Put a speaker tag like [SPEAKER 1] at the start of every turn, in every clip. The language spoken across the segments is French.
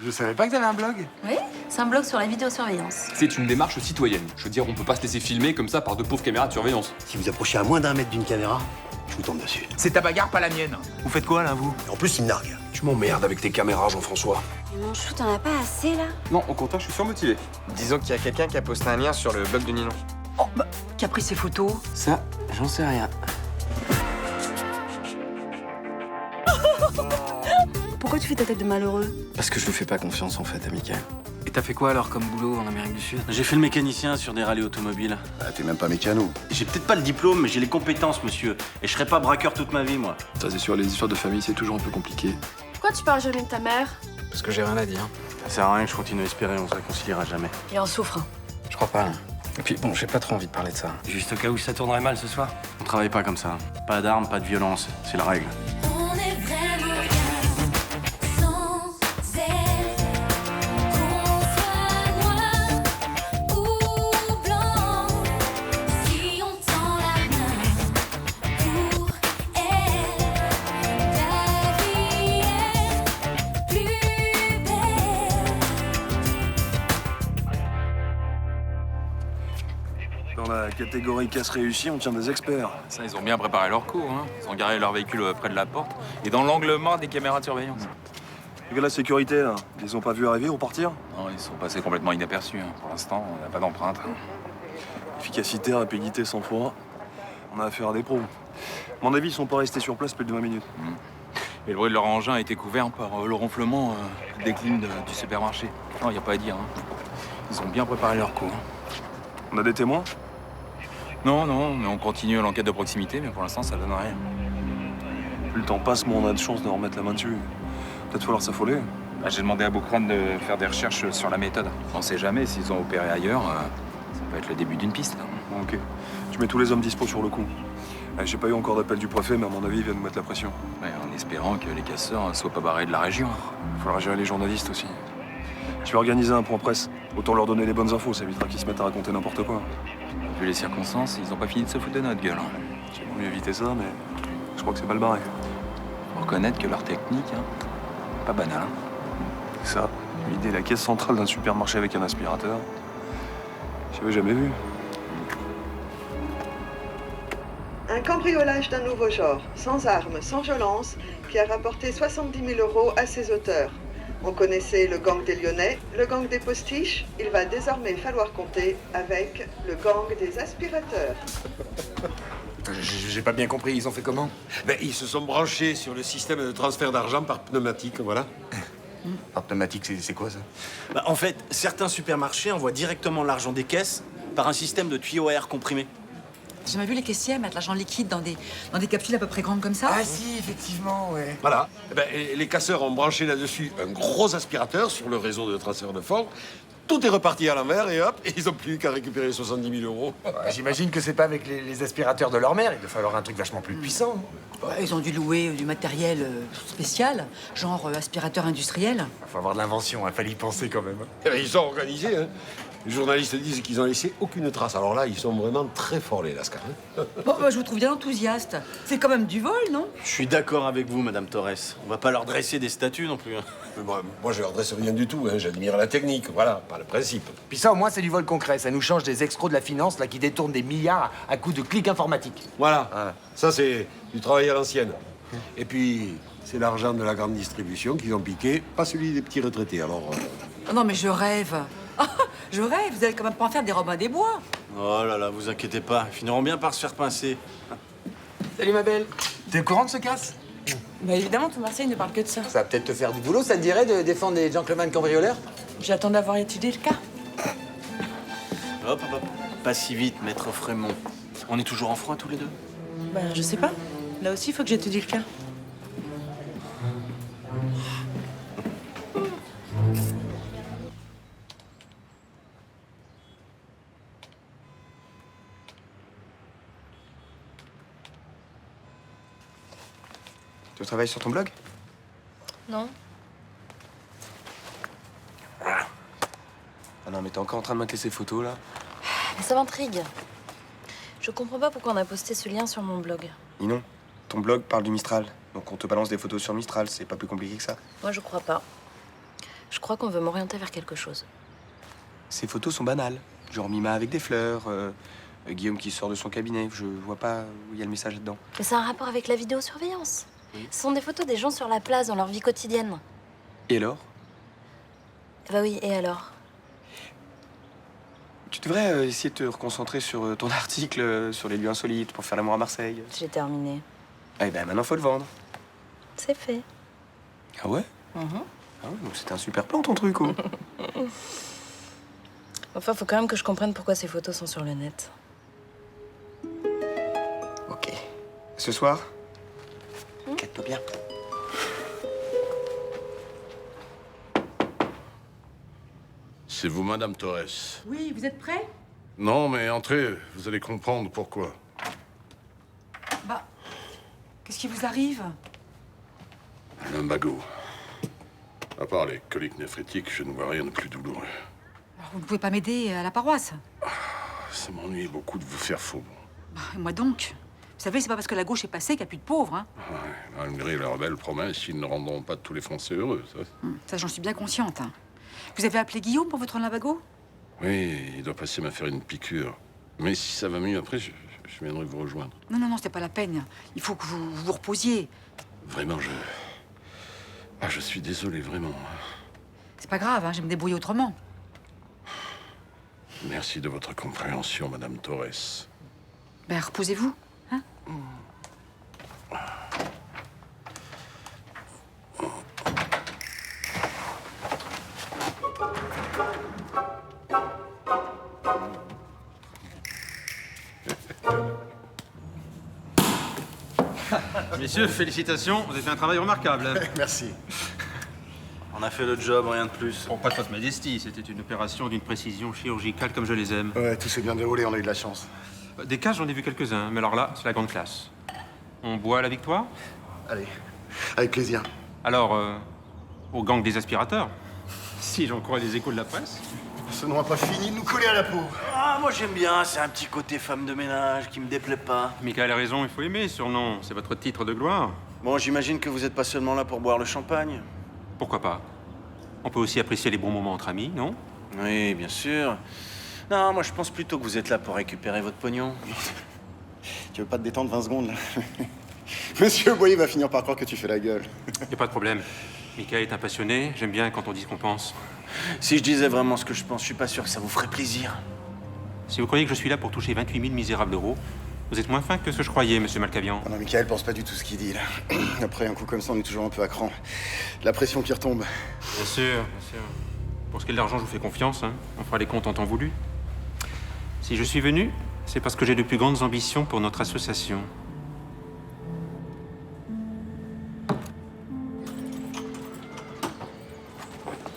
[SPEAKER 1] Je savais pas que t'avais un blog.
[SPEAKER 2] Oui, c'est un blog sur la vidéosurveillance.
[SPEAKER 3] C'est une démarche citoyenne. Je veux dire, on peut pas se laisser filmer comme ça par de pauvres caméras de surveillance.
[SPEAKER 4] Si vous approchez à moins d'1 mètre d'une caméra, je vous tombe dessus.
[SPEAKER 1] C'est ta bagarre, pas la mienne. Vous faites quoi, là, vous?
[SPEAKER 4] Et en plus, il me nargue.
[SPEAKER 5] Tu m'emmerdes avec tes caméras, Jean-François.
[SPEAKER 6] Mais mon chou, t'en as pas assez, là?
[SPEAKER 3] Non, au contraire, je suis surmotivé.
[SPEAKER 7] Disons qu'il y a quelqu'un qui a posté un lien sur le blog de Ninon.
[SPEAKER 2] Oh, bah, qui a pris ces photos?
[SPEAKER 5] Ça, j'en sais rien.
[SPEAKER 2] Pourquoi tu fais ta tête de malheureux?
[SPEAKER 5] Parce que je lui fais pas confiance, en fait, à Mickaël.
[SPEAKER 1] Et t'as fait quoi, alors, comme boulot en Amérique du Sud?
[SPEAKER 8] J'ai fait le mécanicien sur des rallyes automobiles.
[SPEAKER 4] Ah, t'es même pas mécano.
[SPEAKER 8] J'ai peut-être pas le diplôme, mais j'ai les compétences, monsieur. Et je serai pas braqueur toute ma vie, moi.
[SPEAKER 3] Ça, c'est sûr, les histoires de famille, c'est toujours un peu compliqué.
[SPEAKER 6] Pourquoi tu parles jamais de ta mère?
[SPEAKER 1] Parce que j'ai rien à dire.
[SPEAKER 8] Ça sert à rien que je continue à espérer, on se réconciliera jamais.
[SPEAKER 2] Il en souffre.
[SPEAKER 1] Je crois pas, là. Et puis, bon, j'ai pas trop envie de parler de ça.
[SPEAKER 8] Juste au cas où ça tournerait mal ce soir. On travaille pas comme ça. Pas d'armes, pas de violence. C'est la règle.
[SPEAKER 9] On est vraiment bien sans elle. Qu'on soit noir ou blanc, si on tend la main pour elle, la vie est plus belle.
[SPEAKER 10] Dans la catégorie casse réussie, on tient des experts.
[SPEAKER 11] Ça, ils ont bien préparé leur coup, hein. Ils ont garé leur véhicule près de la porte et dans l'angle mort des caméras de surveillance.
[SPEAKER 10] Les gars de la sécurité, là, ils ont pas vu arriver ou partir?
[SPEAKER 11] Non, ils sont passés complètement inaperçus, hein. Pour l'instant, on n'a pas d'empreinte.
[SPEAKER 10] Efficacité, rapidité, sang-froid. On a affaire à des pros. À mon avis, ils sont pas restés sur place plus de 20 minutes.
[SPEAKER 11] Et le bruit de leur engin a été couvert par le ronflement des clim du supermarché. Non, il n'y a pas à dire, hein. Ils ont bien préparé leur coup, hein.
[SPEAKER 10] On a des témoins?
[SPEAKER 11] Non, mais on continue l'enquête de proximité, mais pour l'instant, ça donne rien.
[SPEAKER 10] Plus le temps passe, moins on a de chances de remettre la main dessus. Peut-être falloir s'affoler.
[SPEAKER 11] Bah, j'ai demandé à Boucran de faire des recherches sur la méthode. On sait jamais s'ils ont opéré ailleurs. Ça peut être le début d'une piste.
[SPEAKER 10] Bon, ok. Je mets tous les hommes dispo sur le coup. J'ai pas eu encore d'appel du préfet, mais à mon avis, il vient nous mettre la pression.
[SPEAKER 11] Ouais, en espérant que les casseurs ne soient pas barrés de la région.
[SPEAKER 10] Il faudra gérer les journalistes aussi. Je vais organiser un point presse. Autant leur donner les bonnes infos, ça évitera qu'ils se mettent à raconter n'importe quoi.
[SPEAKER 11] Vu les circonstances, ils ont pas fini de se foutre de notre gueule.
[SPEAKER 10] J'ai voulu éviter ça, mais je crois que c'est mal barré.
[SPEAKER 11] Faut reconnaître que leur technique, pas banale.
[SPEAKER 10] Ça, vider la caisse centrale d'un supermarché avec un aspirateur, j'avais jamais vu.
[SPEAKER 12] Un cambriolage d'un nouveau genre, sans armes, sans violence, qui a rapporté 70 000 € à ses auteurs. On connaissait le gang des Lyonnais, le gang des postiches. Il va désormais falloir compter avec le gang des aspirateurs.
[SPEAKER 5] J'ai pas bien compris, ils ont fait comment?
[SPEAKER 4] Ben, ils se sont branchés sur le système de transfert d'argent par pneumatique, voilà.
[SPEAKER 5] Par pneumatique, c'est quoi, ça?
[SPEAKER 8] Bah, en fait, certains supermarchés envoient directement l'argent des caisses par un système de tuyaux à air comprimé.
[SPEAKER 2] J'ai jamais vu les caissiers mettre l'argent liquide dans des capsules à peu près grandes comme ça.
[SPEAKER 1] Ah si, effectivement, ouais.
[SPEAKER 4] Voilà. Eh ben, et les casseurs ont branché là-dessus un gros aspirateur sur le réseau de transfert de fonds. Tout est reparti à l'envers et hop, et ils ont plus qu'à récupérer 70 000 €.
[SPEAKER 1] Ouais, j'imagine que c'est pas avec les aspirateurs de leur mère. Il doit falloir un truc vachement plus puissant.
[SPEAKER 2] Ouais, ils ont dû louer du matériel spécial, genre aspirateur industriel.
[SPEAKER 1] Il faut avoir de l'invention, il fallait y penser quand même.
[SPEAKER 4] Eh ben, ils sont organisés, hein. Les journalistes disent qu'ils ont laissé aucune trace. Alors là, ils sont vraiment très forts, les Lascars. Hein.
[SPEAKER 2] Bon, bah, je vous trouve bien enthousiaste. C'est quand même du vol, non?
[SPEAKER 8] Je suis d'accord avec vous, Madame Torres. On va pas leur dresser des statues non plus. Hein.
[SPEAKER 4] Mais moi, je leur dresse rien du tout. Hein. J'admire la technique, voilà, pas le principe.
[SPEAKER 1] Puis ça, au moins, c'est du vol concret. Ça nous change des escrocs de la finance là qui détournent des milliards à coups de clics informatiques.
[SPEAKER 4] Voilà. Ça, c'est du travail à l'ancienne. Et puis, c'est l'argent de la grande distribution qu'ils ont piqué, pas celui des petits retraités. Alors...
[SPEAKER 2] Non, mais je rêve. Je rêve, vous allez quand même pas en faire des Robins des Bois.
[SPEAKER 8] Oh là là, vous inquiétez pas. Ils finiront bien par se faire pincer.
[SPEAKER 1] Salut, ma belle. T'es au courant de ce casse?
[SPEAKER 2] Bah évidemment, tout Marseille ne parle que de ça.
[SPEAKER 1] Ça va peut-être te faire du boulot, ça te dirait de défendre les gentlemen cambrioleurs?
[SPEAKER 2] J'attends d'avoir étudié le cas.
[SPEAKER 8] Hop. Pas si vite, maître Frémont. On est toujours en froid tous les deux?
[SPEAKER 2] Bah je sais pas. Là aussi, il faut que j'étudie le cas.
[SPEAKER 7] Tu travailles sur ton blog?
[SPEAKER 6] Non.
[SPEAKER 7] Ah non, mais t'es encore en train de mater ces photos, là?
[SPEAKER 6] Mais ça m'intrigue. Je comprends pas pourquoi on a posté ce lien sur mon blog.
[SPEAKER 7] Ninon, ton blog parle du Mistral. Donc on te balance des photos sur Mistral, c'est pas plus compliqué que ça.
[SPEAKER 6] Moi, je crois pas. Je crois qu'on veut m'orienter vers quelque chose.
[SPEAKER 7] Ces photos sont banales. Genre Mima avec des fleurs, Guillaume qui sort de son cabinet. Je vois pas où il y a le message là-dedans.
[SPEAKER 6] Mais c'est un rapport avec la vidéosurveillance. Ce sont des photos des gens sur la place dans leur vie quotidienne.
[SPEAKER 7] Et alors?
[SPEAKER 6] Bah oui, et alors?
[SPEAKER 7] Tu devrais essayer de te reconcentrer sur ton article sur les lieux insolites pour faire l'amour à Marseille.
[SPEAKER 6] J'ai terminé.
[SPEAKER 7] Eh ben maintenant faut le vendre.
[SPEAKER 6] C'est fait.
[SPEAKER 7] Ah ouais? Ah ouais, donc c'était un super plan ton truc, oh.
[SPEAKER 6] Enfin, faut quand même que je comprenne pourquoi ces photos sont sur le net.
[SPEAKER 7] Ok. Ce soir? Quête-toi bien.
[SPEAKER 4] C'est vous, Madame Torres?
[SPEAKER 2] Oui, vous êtes prêts?
[SPEAKER 4] Non, mais entrez, vous allez comprendre pourquoi.
[SPEAKER 2] Bah, qu'est-ce qui vous arrive?
[SPEAKER 4] Un lumbago. À part les coliques néphrétiques, je ne vois rien de plus douloureux.
[SPEAKER 2] Alors, vous ne pouvez pas m'aider à la paroisse?
[SPEAKER 4] Ça m'ennuie beaucoup de vous faire faux.
[SPEAKER 2] Bah, et moi donc? Vous savez, c'est pas parce que la gauche est passée qu'il n'y a plus de pauvres, hein.
[SPEAKER 4] Ouais, malgré leurs belles promesses, ils ne rendront pas tous les Français heureux, ça.
[SPEAKER 2] Ça, j'en suis bien consciente, hein. Vous avez appelé Guillaume pour votre lumbago?
[SPEAKER 4] Oui, il doit passer me faire une piqûre. Mais si ça va mieux après, je viendrai vous rejoindre.
[SPEAKER 2] Non, non, non, c'était pas la peine. Il faut que vous vous reposiez.
[SPEAKER 4] Vraiment, je suis désolé, vraiment.
[SPEAKER 2] C'est pas grave, hein, je vais me débrouiller autrement.
[SPEAKER 4] Merci de votre compréhension, Madame Torres.
[SPEAKER 2] Ben, reposez-vous, hein.
[SPEAKER 11] Messieurs, félicitations, vous avez fait un travail remarquable.
[SPEAKER 8] Merci. On a fait le job, rien de plus.
[SPEAKER 11] Bon, pas de fausse modestie, c'était une opération d'une précision chirurgicale comme je les aime.
[SPEAKER 10] Ouais, tout s'est bien déroulé, on a eu de la chance.
[SPEAKER 11] Des cas, j'en ai vu quelques-uns, mais alors là, c'est la grande classe. On boit à la victoire?
[SPEAKER 10] Allez, avec plaisir.
[SPEAKER 11] Alors, au gang des aspirateurs? Si j'en crois les échos de la presse.
[SPEAKER 10] Ce nom n'a pas fini de nous coller à la peau.
[SPEAKER 8] Ah, moi j'aime bien, c'est un petit côté femme de ménage qui me déplaît pas.
[SPEAKER 11] Michael a raison, il faut aimer ce surnom. C'est votre titre de gloire.
[SPEAKER 8] Bon, j'imagine que vous n'êtes pas seulement là pour boire le champagne.
[SPEAKER 11] Pourquoi pas? On peut aussi apprécier les bons moments entre amis, non?
[SPEAKER 8] Oui, bien sûr. Non, moi je pense plutôt que vous êtes là pour récupérer votre pognon.
[SPEAKER 10] Tu veux pas te détendre 20 secondes, là? Monsieur Boyer va finir par croire que tu fais la gueule.
[SPEAKER 11] Y a pas de problème. Michael est un passionné, j'aime bien quand on dit ce qu'on pense.
[SPEAKER 8] Si je disais vraiment ce que je pense, je suis pas sûr que ça vous ferait plaisir.
[SPEAKER 11] Si vous croyez que je suis là pour toucher 28 000 misérables d'euros, vous êtes moins fin que ce que je croyais, monsieur Malkavian.
[SPEAKER 10] Non, Michael pense pas du tout ce qu'il dit, là. Après un coup comme ça, on est toujours un peu à cran. La pression qui retombe.
[SPEAKER 11] Bien sûr, bien sûr. Pour ce qui est de l'argent, je vous fais confiance, hein. On fera les comptes en temps voulu. Si je suis venu, c'est parce que j'ai de plus grandes ambitions pour notre association.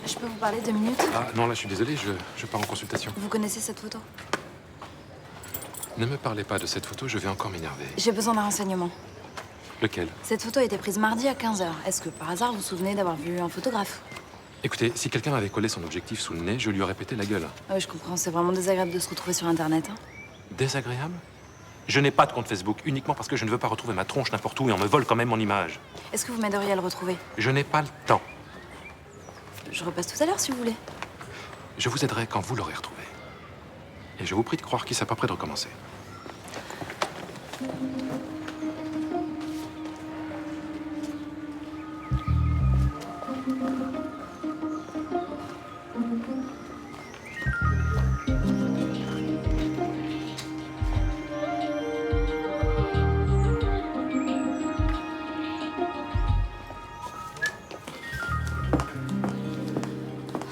[SPEAKER 6] Je peux vous parler 2 minutes?
[SPEAKER 3] Ah non, là, je suis désolé, je pars en consultation.
[SPEAKER 6] Vous connaissez cette photo?
[SPEAKER 3] Ne me parlez pas de cette photo, je vais encore m'énerver.
[SPEAKER 6] J'ai besoin d'un renseignement.
[SPEAKER 3] Lequel?
[SPEAKER 6] Cette photo a été prise mardi à 15h. Est-ce que par hasard vous vous souvenez d'avoir vu un photographe?
[SPEAKER 3] Écoutez, si quelqu'un m'avait collé son objectif sous le nez, je lui aurais pété la gueule.
[SPEAKER 6] Ah oui, je comprends, c'est vraiment désagréable de se retrouver sur Internet, hein.
[SPEAKER 3] Désagréable? Je n'ai pas de compte Facebook, uniquement parce que je ne veux pas retrouver ma tronche n'importe où et on me vole quand même mon image.
[SPEAKER 6] Est-ce que vous m'aideriez à le retrouver?
[SPEAKER 3] Je n'ai pas le temps.
[SPEAKER 6] Je repasse tout à l'heure si vous voulez.
[SPEAKER 3] Je vous aiderai quand vous l'aurez retrouvé. Et je vous prie de croire qu'il ne s'est pas prêt de recommencer.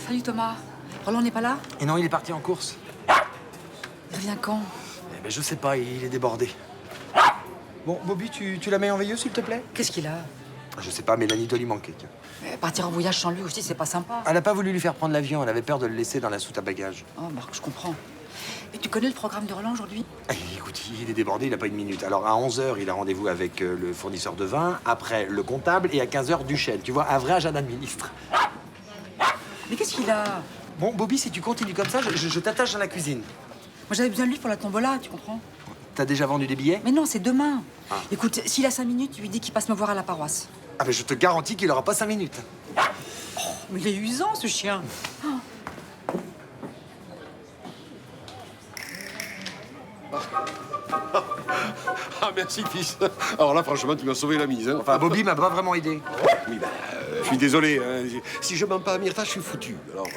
[SPEAKER 2] Salut Thomas. Roland n'est pas là?
[SPEAKER 1] Et non, il est parti en course.
[SPEAKER 2] Il revient quand?
[SPEAKER 1] Eh ben, je sais pas, il est débordé. Bon, Bobby, tu la mets en veilleuse, s'il te plaît?
[SPEAKER 2] Qu'est-ce qu'il a?
[SPEAKER 1] Je sais pas, Mélanie doit lui manquer. Tiens.
[SPEAKER 2] Partir en voyage sans lui aussi, c'est pas sympa.
[SPEAKER 1] Elle a pas voulu lui faire prendre l'avion, elle avait peur de le laisser dans la soute à bagages.
[SPEAKER 2] Oh, Marc, je comprends. Mais tu connais le programme de Roland aujourd'hui?
[SPEAKER 1] Écoute, il est débordé, il a pas une minute. Alors, à 11h, il a rendez-vous avec le fournisseur de vin, après le comptable, et à 15h, Duchesne. Tu vois, un vrai agenda de ministre.
[SPEAKER 2] Mais qu'est-ce qu'il a?
[SPEAKER 1] Bon, Bobby, si tu continues comme ça, je t'attache dans la cuisine.
[SPEAKER 2] Moi, j'avais besoin de lui pour la tombola, tu comprends?
[SPEAKER 1] T'as déjà vendu des billets?
[SPEAKER 2] Mais non, c'est demain.
[SPEAKER 1] Ah.
[SPEAKER 2] Écoute, s'il a 5 minutes, tu lui dis qu'il passe me voir à la paroisse.
[SPEAKER 1] Ah, mais je te garantis qu'il aura pas 5 minutes.
[SPEAKER 2] Oh, Mais il est usant, ce chien.
[SPEAKER 4] Ah, merci, fils. Alors là, franchement, tu m'as sauvé la mise. Hein.
[SPEAKER 1] Enfin, Bobby m'a pas vraiment aidé.
[SPEAKER 4] Oui, bah, je suis désolé. Hein. Si je mens pas à Myrtha, je suis foutu. Alors.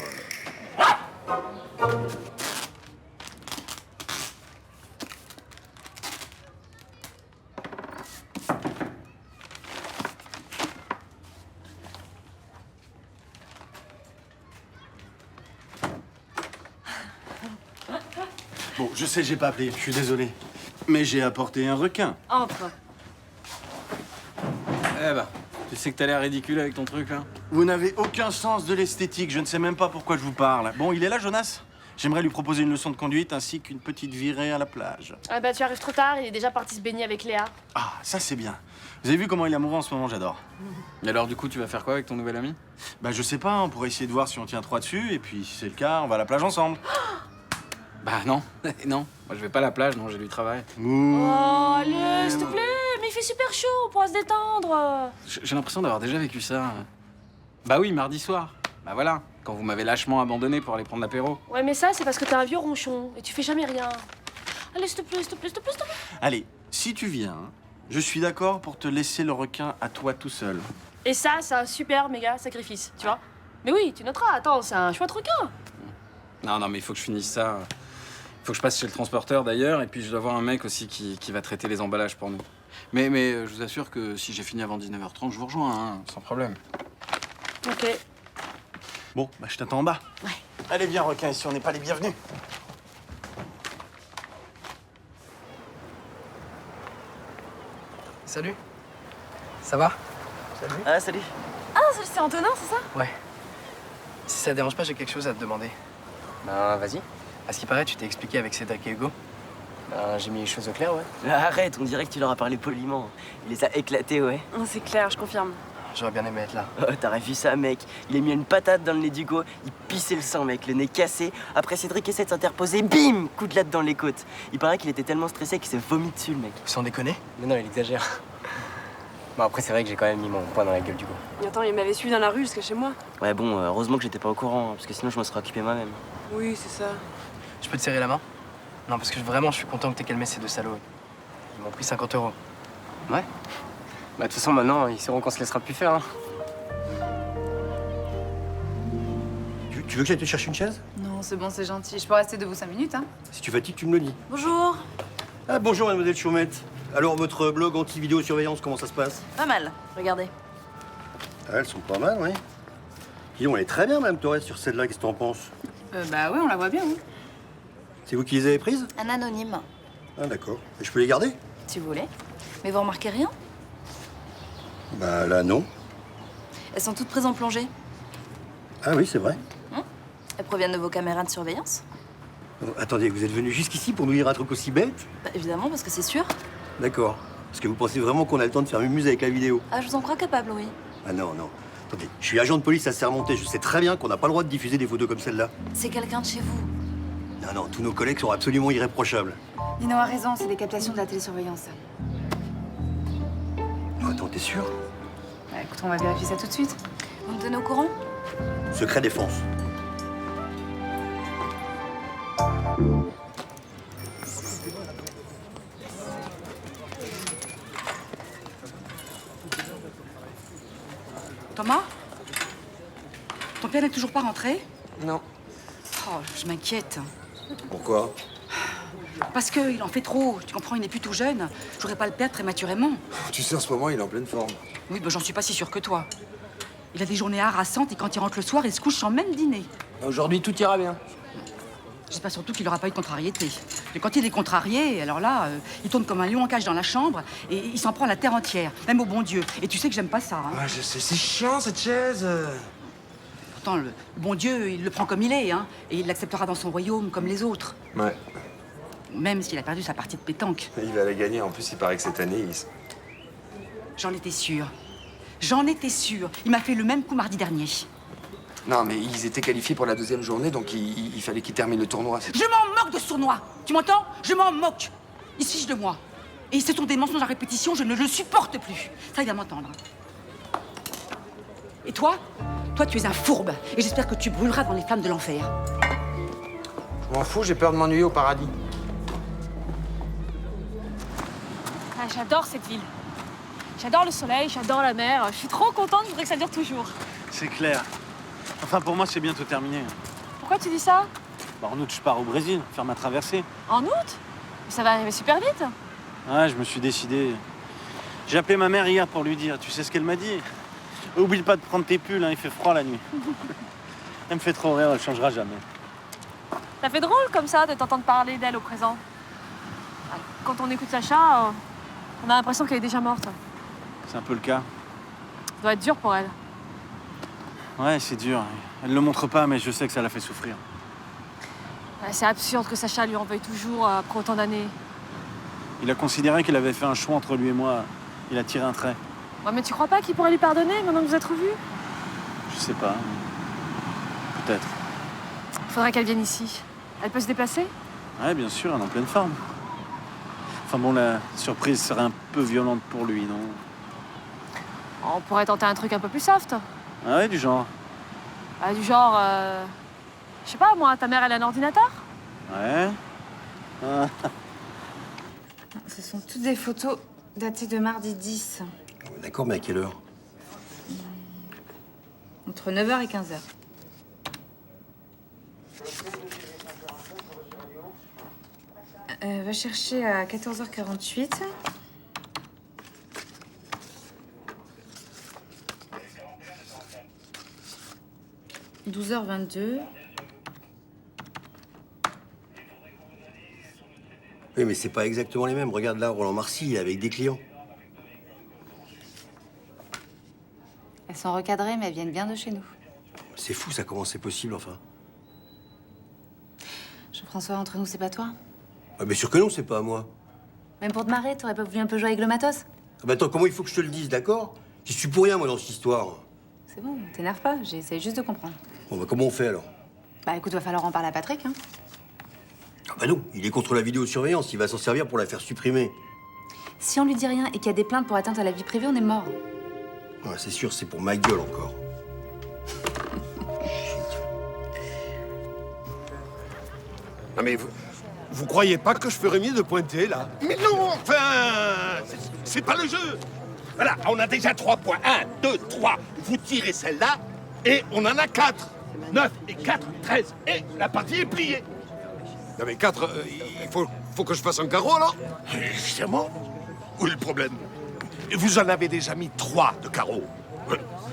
[SPEAKER 8] Bon, je sais, j'ai pas appelé, je suis désolé. Mais j'ai apporté un requin.
[SPEAKER 6] Entre.
[SPEAKER 5] Eh ben, tu sais que t'as l'air ridicule avec ton truc, là?
[SPEAKER 8] Vous n'avez aucun sens de l'esthétique, je ne sais même pas pourquoi je vous parle. Bon, il est là, Jonas? J'aimerais lui proposer une leçon de conduite ainsi qu'une petite virée à la plage.
[SPEAKER 13] Ah bah tu arrives trop tard, il est déjà parti se baigner avec Léa.
[SPEAKER 8] Ah, ça c'est bien. Vous avez vu comment il est amoureux en ce moment, j'adore.
[SPEAKER 5] Et alors, du coup, tu vas faire quoi avec ton nouvel ami?
[SPEAKER 8] Bah je sais pas, on pourrait essayer de voir si on tient 3 dessus, et puis si c'est le cas, on va à la plage ensemble.
[SPEAKER 5] Bah non, non. Moi, je vais pas à la plage, non, j'ai du travail.
[SPEAKER 13] Oh, allez, s'il te plaît, mais il fait super chaud, on pourra se détendre.
[SPEAKER 5] J'ai l'impression d'avoir déjà vécu ça. Bah oui, mardi soir. Bah voilà, quand vous m'avez lâchement abandonné pour aller prendre l'apéro.
[SPEAKER 13] Ouais, mais ça, c'est parce que t'es un vieux ronchon et tu fais jamais rien. Allez, s'il te plaît, s'il te plaît, s'il te plaît, s'il te plaît.
[SPEAKER 8] Allez, si tu viens, je suis d'accord pour te laisser le requin à toi tout seul.
[SPEAKER 13] Et ça, c'est un super méga sacrifice, tu vois. Mais oui, tu noteras, attends, c'est un chouette requin.
[SPEAKER 5] Non, non, mais il faut que je finisse ça. Il faut que je passe chez le transporteur d'ailleurs, et puis je dois voir un mec aussi qui va traiter les emballages pour nous. Mais je vous assure que si j'ai fini avant 19h30, je vous rejoins, hein, sans problème.
[SPEAKER 13] Ok.
[SPEAKER 8] Bon, bah je t'attends en bas.
[SPEAKER 13] Ouais.
[SPEAKER 8] Allez, viens, requin, ici, on n'est pas les bienvenus.
[SPEAKER 7] Salut. Ça va? Salut.
[SPEAKER 14] Ah, salut.
[SPEAKER 13] Ah, c'est Antonin, c'est ça?
[SPEAKER 7] Ouais. Si ça te dérange pas, j'ai quelque chose à te demander.
[SPEAKER 14] Ben, vas-y.
[SPEAKER 7] À ce qui paraît, tu t'es expliqué avec Cédric et Hugo.
[SPEAKER 14] Ben, j'ai mis les choses au clair, ouais. Arrête, on dirait que tu leur as parlé poliment. Il les a éclatés, ouais.
[SPEAKER 13] C'est clair, je confirme.
[SPEAKER 7] J'aurais bien aimé être là.
[SPEAKER 14] Oh, t'aurais vu ça, mec. Il a mis une patate dans le nez d'Hugo. Il pissait le sang, mec, le nez cassé. Après, Cédric essaie de s'interposer. Bim! Coup de latte dans les côtes. Il paraît qu'il était tellement stressé qu'il s'est vomi dessus, le mec.
[SPEAKER 7] Sans déconner?
[SPEAKER 14] Mais non, il exagère. Bon, après, c'est vrai que j'ai quand même mis mon poing dans la gueule d'Hugo.
[SPEAKER 13] Et attends, il m'avait suivi dans la rue jusqu'à chez moi.
[SPEAKER 14] Ouais, bon, heureusement que j'étais pas au courant, hein, parce que sinon je me serais occupé moi-même.
[SPEAKER 13] Oui, c'est ça.
[SPEAKER 7] Je peux te serrer la main? Non, parce que vraiment, je suis content que t'aies calmé ces deux salauds. Ils m'ont pris 50 €.
[SPEAKER 14] Ouais. Bah, de toute façon, maintenant, ils sauront qu'on se laissera plus faire, hein.
[SPEAKER 15] Tu veux que j'aille te chercher une chaise?
[SPEAKER 16] Non, c'est bon, c'est gentil. Je peux rester debout 5 minutes, hein.
[SPEAKER 15] Si tu fatigues, tu me le dis.
[SPEAKER 16] Bonjour.
[SPEAKER 15] Ah, bonjour, mademoiselle Chaumette. Alors, votre blog anti-vidéosurveillance, comment ça se passe?
[SPEAKER 6] Pas mal, regardez.
[SPEAKER 15] Ah, elles sont pas mal, oui. Dis donc, elle est très bien, Mme Torres, sur celle-là. Qu'est-ce que t'en penses?
[SPEAKER 16] Bah ouais, on la voit bien, oui.
[SPEAKER 15] C'est vous qui les avez prises?
[SPEAKER 6] Un anonyme,
[SPEAKER 15] Ah, d'accord. Et je peux les garder?
[SPEAKER 6] si vous voulez. Mais vous remarquez rien?
[SPEAKER 15] Bah, là, non.
[SPEAKER 6] Elles sont toutes prises en plongée.
[SPEAKER 15] Ah oui, c'est vrai.
[SPEAKER 6] Elles proviennent de vos caméras de surveillance.
[SPEAKER 15] Oh, attendez, vous êtes venu jusqu'ici pour nous dire un truc aussi bête?
[SPEAKER 6] Bah, évidemment, parce que c'est sûr.
[SPEAKER 15] D'accord. Parce que vous pensez vraiment qu'on a le temps de faire mumuse avec la vidéo?
[SPEAKER 6] Ah, je vous en crois capable, oui.
[SPEAKER 15] Ah non, non. Attendez, je suis agent de police assermenté. Je sais très bien qu'on n'a pas le droit de diffuser des photos comme celle-là.
[SPEAKER 6] C'est quelqu'un de chez vous.
[SPEAKER 15] Non, non, tous nos collègues sont absolument irréprochables.
[SPEAKER 16] Nino a raison, c'est des captations de la télésurveillance.
[SPEAKER 15] Oh, attends, t'es sûr?
[SPEAKER 16] Bah écoute, on va vérifier ça tout de suite.
[SPEAKER 6] Vous me tenez au courant?
[SPEAKER 15] Secret défense.
[SPEAKER 2] Thomas? Ton père n'est toujours pas rentré?
[SPEAKER 1] Non.
[SPEAKER 2] Oh, je m'inquiète.
[SPEAKER 1] Pourquoi?
[SPEAKER 2] Parce qu'il en fait trop. Tu comprends, il n'est plus tout jeune. Je voudrais pas le perdre prématurément.
[SPEAKER 1] Tu sais, en ce moment, il est en pleine forme.
[SPEAKER 2] Oui, j'en suis pas si sûre que toi. Il a des journées harassantes et quand il rentre le soir, il se couche sans même dîner.
[SPEAKER 1] Aujourd'hui, tout ira bien.
[SPEAKER 2] J'espère surtout qu'il n'aura pas eu de contrariété. Mais quand il est contrarié, alors là, il tourne comme un lion en cage dans la chambre et il s'en prend la terre entière, même au bon Dieu. Et tu sais que j'aime pas ça. Hein.
[SPEAKER 1] Ah, je sais, c'est chiant cette chaise.
[SPEAKER 2] Pourtant, le bon Dieu, il le prend comme il est, hein, et il l'acceptera dans son royaume comme les autres.
[SPEAKER 1] Ouais.
[SPEAKER 2] Même s'il a perdu sa partie de pétanque.
[SPEAKER 1] Il va la gagner. En plus, il paraît que cette année,
[SPEAKER 2] J'en étais sûre. J'en étais sûre. Il m'a fait le même coup mardi dernier.
[SPEAKER 1] Non, mais ils étaient qualifiés pour la deuxième journée, donc il fallait qu'ils terminent le tournoi.
[SPEAKER 2] Je m'en moque de ce tournoi. Tu m'entends? Je m'en moque. Il se fiche de moi. Et ce sont des mensonges à répétition, je ne le supporte plus. Ça, il va m'entendre. Et toi? Toi, tu es un fourbe. Et j'espère que tu brûleras dans les flammes de l'enfer.
[SPEAKER 1] Je m'en fous, j'ai peur de m'ennuyer au paradis.
[SPEAKER 13] Ah, j'adore cette ville. J'adore le soleil, j'adore la mer. Je suis trop contente, je voudrais que ça dure toujours.
[SPEAKER 8] C'est clair. Enfin, pour moi, c'est bientôt terminé.
[SPEAKER 13] Pourquoi tu dis ça?
[SPEAKER 8] Bah, en août, je pars au Brésil, faire ma traversée.
[SPEAKER 13] En août? Mais ça va arriver super vite.
[SPEAKER 8] Ouais, je me suis décidé. J'ai appelé ma mère hier pour lui dire. Tu sais ce qu'elle m'a dit? Oublie pas de prendre tes pulls, hein, il fait froid la nuit. Elle me fait trop rire, elle changera jamais.
[SPEAKER 13] Ça fait drôle comme ça de t'entendre parler d'elle au présent. Quand on écoute Sacha, on a l'impression qu'elle est déjà morte.
[SPEAKER 8] C'est un peu le cas.
[SPEAKER 13] Ça doit être dur pour elle.
[SPEAKER 8] Ouais, c'est dur. Elle le montre pas, mais je sais que ça la fait souffrir.
[SPEAKER 13] Ouais, c'est absurde que Sacha lui en veuille toujours après autant d'années.
[SPEAKER 8] Il a considéré qu'il avait fait un choix entre lui et moi. Il a tiré un trait.
[SPEAKER 13] Ouais, mais tu crois pas qu'il pourrait lui pardonner maintenant que vous êtes revus?
[SPEAKER 8] Je sais pas. Peut-être.
[SPEAKER 13] Il faudrait qu'elle vienne ici. Elle peut se déplacer?
[SPEAKER 8] Ouais, bien sûr, elle est en pleine forme. Enfin bon, la surprise serait un peu violente pour lui, non?
[SPEAKER 13] On pourrait tenter un truc un peu plus soft.
[SPEAKER 8] Ah ouais, du genre.
[SPEAKER 13] Du genre, je sais pas moi, ta mère elle a un ordinateur?
[SPEAKER 8] Ouais. Ah.
[SPEAKER 16] Ce sont toutes des photos datées de mardi 10.
[SPEAKER 15] D'accord, mais à quelle heure?
[SPEAKER 16] Entre 9h et 15h. Va chercher à 14h48. « 12h22.
[SPEAKER 15] Oui, mais c'est pas exactement les mêmes. Regarde là, Roland Marcy, il est avec des clients.
[SPEAKER 16] Elles sont recadrées, mais elles viennent bien de chez nous.
[SPEAKER 15] C'est fou, ça, comment c'est possible, enfin?
[SPEAKER 16] Jean-François, entre nous, c'est pas toi?
[SPEAKER 15] Ah, bien sûr que non, c'est pas à moi.
[SPEAKER 16] Même pour te marrer, t'aurais pas voulu un peu jouer avec le matos?
[SPEAKER 15] Ah, bah attends, comment il faut que je te le dise, d'accord? J'y suis pour rien, moi, dans cette histoire.
[SPEAKER 16] C'est bon, t'énerve pas, j'essaie juste de comprendre.
[SPEAKER 15] Bon, bah comment on fait, alors?
[SPEAKER 16] Bah écoute, va falloir en parler à Patrick, hein.
[SPEAKER 15] Ah bah non, il est contre la vidéosurveillance, il va s'en servir pour la faire supprimer.
[SPEAKER 16] Si on lui dit rien et qu'il y a des plaintes pour atteinte à la vie privée, on est mort.
[SPEAKER 15] Ouais, c'est sûr, c'est pour ma gueule, encore.
[SPEAKER 4] Non mais vous croyez pas que je ferais mieux de pointer, là?
[SPEAKER 17] Mais non, enfin, c'est pas le jeu. Voilà, on a déjà 3 points. 1, 2, 3. Vous tirez celle-là et on en a 4. 9 et 4, 13. Et la partie est pliée.
[SPEAKER 4] Non mais 4, il faut que je fasse un carreau, alors?
[SPEAKER 17] Justement, où est le problème? Vous en avez déjà mis 3 de carreaux.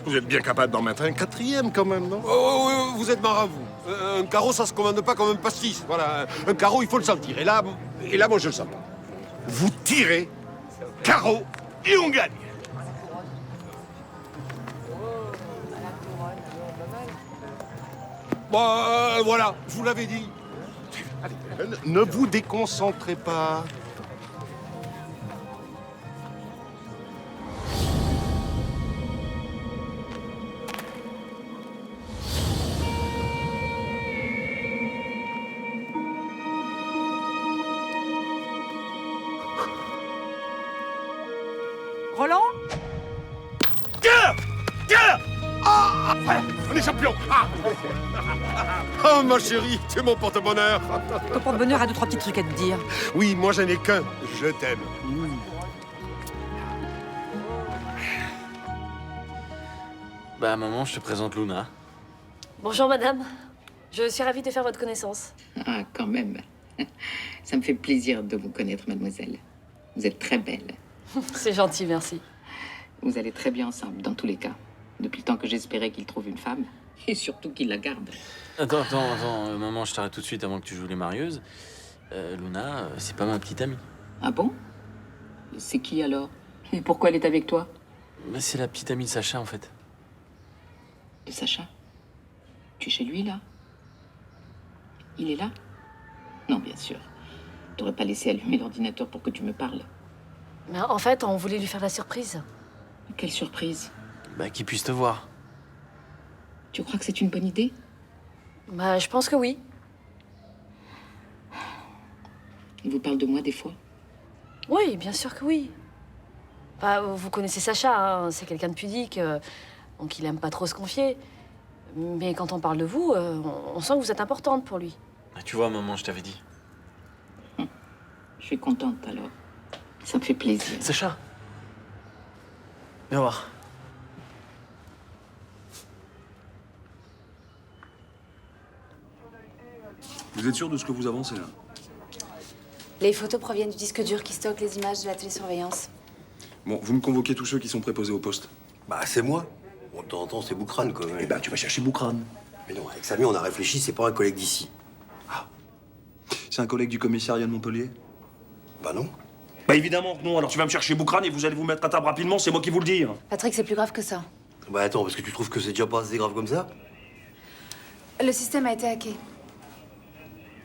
[SPEAKER 17] Vous êtes bien capable d'en mettre un 4e quand même, non?
[SPEAKER 4] Oh, vous êtes marrant, vous. Un carreau, ça se commande pas comme un pastis. Voilà, un carreau, il faut le sentir. Et là, moi, je le sens pas.
[SPEAKER 17] Vous tirez, carreau, et on gagne.
[SPEAKER 4] Bon, voilà, je vous l'avais dit. Allez, ne vous déconcentrez pas.
[SPEAKER 2] Roland?
[SPEAKER 17] Tiens! Tiens! Ah! Voilà, on est champion! Ah!
[SPEAKER 4] Oh, ma chérie, tu es mon porte-bonheur.
[SPEAKER 2] Ton porte-bonheur a 2-3 petits trucs à te dire.
[SPEAKER 4] Oui, moi, j'en ai qu'un. Je t'aime.
[SPEAKER 8] Bah, maman, je te présente Luna.
[SPEAKER 6] Bonjour madame. Je suis ravie de faire votre connaissance.
[SPEAKER 18] Ah, quand même. Ça me fait plaisir de vous connaître, mademoiselle. Vous êtes très belle.
[SPEAKER 6] C'est gentil, merci.
[SPEAKER 18] Vous allez très bien ensemble, dans tous les cas. Depuis le temps que j'espérais qu'il trouve une femme, et surtout qu'il la garde.
[SPEAKER 8] Attends, maman, je t'arrête tout de suite avant que tu joues les marieuses. Luna, c'est pas ma petite amie.
[SPEAKER 18] Ah bon? C'est qui alors? Et pourquoi elle est avec toi?
[SPEAKER 8] Bah, c'est la petite amie de Sacha, en fait.
[SPEAKER 18] De Sacha? Tu es chez lui, là? Il est là? Non, bien sûr. T'aurais pas laissé allumer l'ordinateur pour que tu me parles.
[SPEAKER 6] Mais en fait, on voulait lui faire la surprise.
[SPEAKER 18] Quelle surprise?
[SPEAKER 8] Bah, qu'il puisse te voir.
[SPEAKER 18] Tu crois que c'est une bonne idée?
[SPEAKER 6] Bah, je pense que oui.
[SPEAKER 18] Il vous parle de moi des fois?
[SPEAKER 6] Oui, bien sûr que oui. Bah, vous connaissez Sacha, hein, c'est quelqu'un de pudique, donc il aime pas trop se confier. Mais quand on parle de vous, on sent que vous êtes importante pour lui.
[SPEAKER 8] Tu vois, maman, je t'avais dit.
[SPEAKER 18] Je suis contente alors. Ça me fait plaisir.
[SPEAKER 8] Sacha, viens voir.
[SPEAKER 10] Vous êtes sûr de ce que vous avancez là?
[SPEAKER 16] Les photos proviennent du disque dur qui stocke les images de la télésurveillance.
[SPEAKER 10] Bon, vous me convoquez tous ceux qui sont préposés au poste.
[SPEAKER 15] Bah, c'est moi. Bon, de temps en temps, c'est Boukrane, quoi.
[SPEAKER 10] Eh ben, tu vas chercher Boukrane.
[SPEAKER 15] Mais non, avec Samy, on a réfléchi, c'est pas un collègue d'ici.
[SPEAKER 10] C'est un collègue du commissariat de Montpellier?
[SPEAKER 15] Bah non.
[SPEAKER 17] Bah évidemment que non, alors tu vas me chercher Boukrane et vous allez vous mettre à table rapidement, c'est moi qui vous le dis.
[SPEAKER 16] Patrick, c'est plus grave que ça.
[SPEAKER 15] Bah attends, parce que tu trouves que c'est déjà pas assez grave comme ça?
[SPEAKER 16] Le système a été hacké.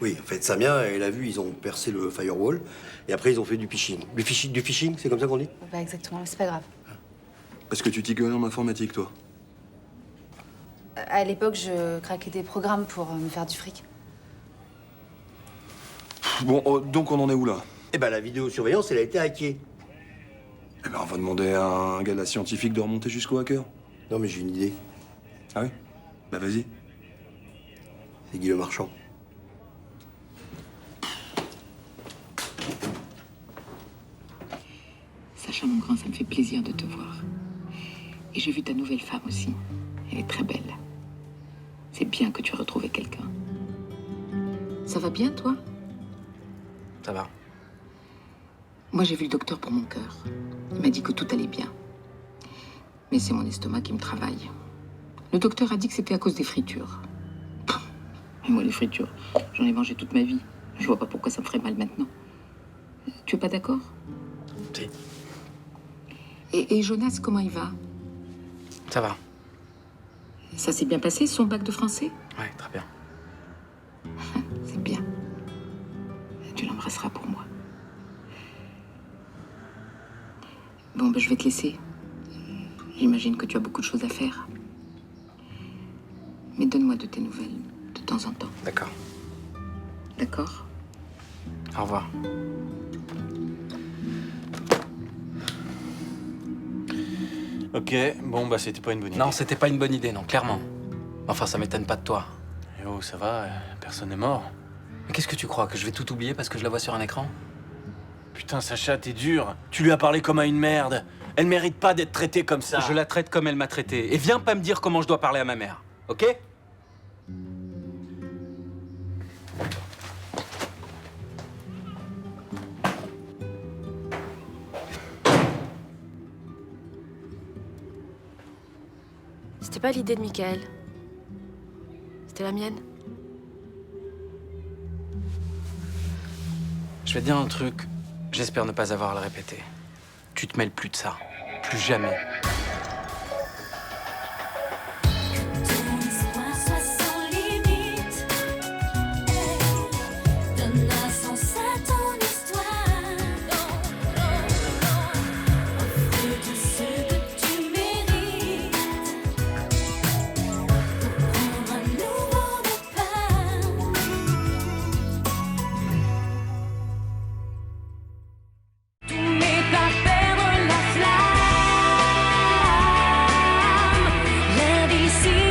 [SPEAKER 15] Oui, en fait, Samia, elle a vu, ils ont percé le firewall, et après, ils ont fait du phishing. Du phishing, c'est comme ça qu'on dit?
[SPEAKER 16] Pas exactement, mais c'est pas grave.
[SPEAKER 10] Est-ce que tu t'y connais en informatique, toi?
[SPEAKER 16] À l'époque, je craquais des programmes pour me faire du fric.
[SPEAKER 10] Bon, donc on en est où, là?
[SPEAKER 15] Eh ben, la vidéosurveillance, elle a été hackée.
[SPEAKER 10] Eh ben, on va demander à un gars de la scientifique de remonter jusqu'au hacker.
[SPEAKER 15] Non, mais j'ai une idée.
[SPEAKER 10] Ah oui? Bah vas-y.
[SPEAKER 15] C'est Guy Le Marchand.
[SPEAKER 18] Sacha, mon grand, ça me fait plaisir de te voir. Et j'ai vu ta nouvelle femme aussi. Elle est très belle. C'est bien que tu aies retrouvé quelqu'un. Ça va bien, toi?
[SPEAKER 5] Ça va.
[SPEAKER 18] Moi, j'ai vu le docteur pour mon cœur. Il m'a dit que tout allait bien. Mais c'est mon estomac qui me travaille. Le docteur a dit que c'était à cause des fritures. Et moi, les fritures, j'en ai mangé toute ma vie. Je vois pas pourquoi ça me ferait mal maintenant. Tu es pas d'accord?
[SPEAKER 5] Si.
[SPEAKER 18] Et Jonas, comment il va?
[SPEAKER 5] Ça va.
[SPEAKER 18] Ça s'est bien passé, son bac de français?
[SPEAKER 5] Ouais, très bien.
[SPEAKER 18] C'est bien. Tu l'embrasseras pour moi. Bon, ben, je vais te laisser. J'imagine que tu as beaucoup de choses à faire. Mais donne-moi de tes nouvelles, de temps en temps.
[SPEAKER 5] D'accord.
[SPEAKER 18] D'accord?
[SPEAKER 5] Au revoir.
[SPEAKER 8] Ok, bon, bah c'était pas une bonne idée.
[SPEAKER 5] Non, c'était pas une bonne idée, non, clairement. Enfin, ça m'étonne pas de toi.
[SPEAKER 8] Et oh, ça va, personne n'est mort.
[SPEAKER 5] Mais qu'est-ce que tu crois, que je vais tout oublier parce que je la vois sur un écran?
[SPEAKER 8] Putain, Sacha, t'es dur. Tu lui as parlé comme à une merde. Elle mérite pas d'être traitée comme ça.
[SPEAKER 5] Je la traite comme elle m'a traité. Et viens pas me dire comment je dois parler à ma mère, ok?
[SPEAKER 6] C'était pas l'idée de Michael. C'était la mienne.
[SPEAKER 5] Je vais te dire un truc. J'espère ne pas avoir à le répéter. Tu te mêles plus de ça. Plus jamais.